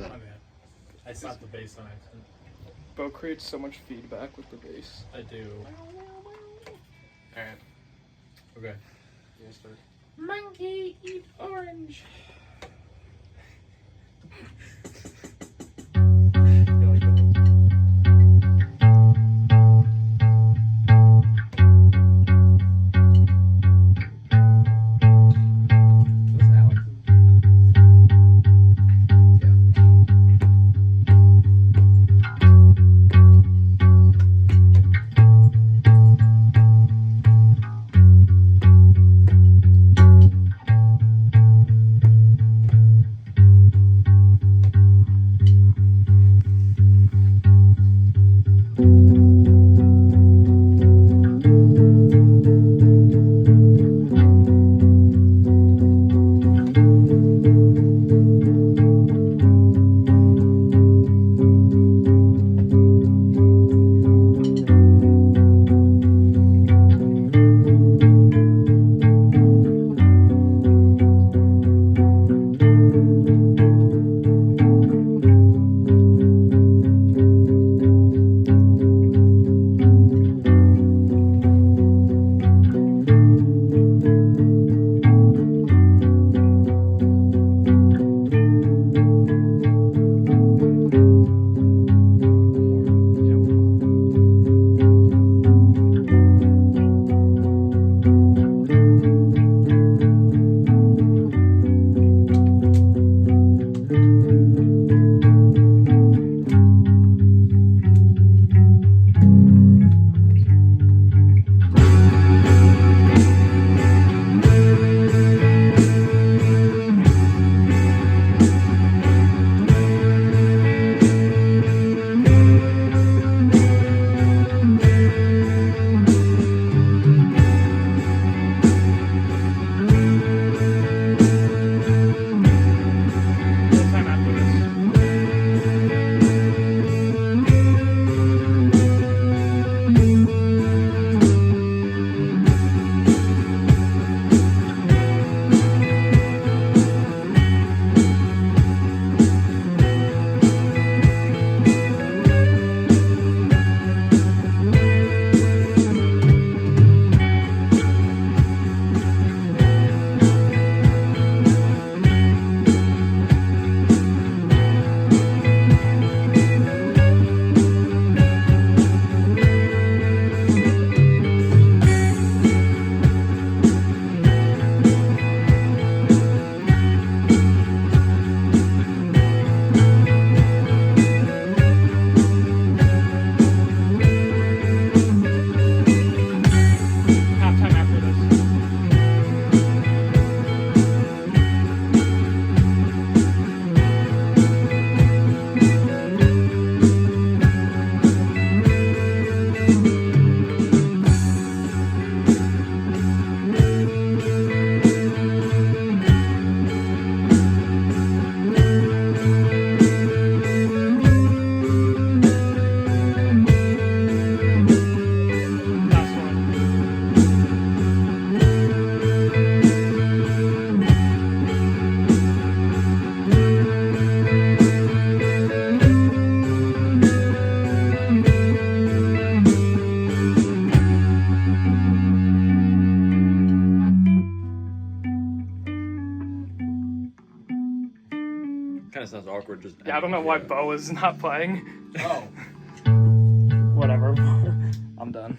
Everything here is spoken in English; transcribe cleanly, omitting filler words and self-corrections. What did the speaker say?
My bad. I slapped the bass on accident. Bo creates so much feedback with the bass. I do. Alright. Okay. Yes, sir. Monkey eat orange. Halftime after this. Last one. Kind of sounds awkward. Just Yeah, I don't know why Bo is not playing. Oh. Whatever. I'm done.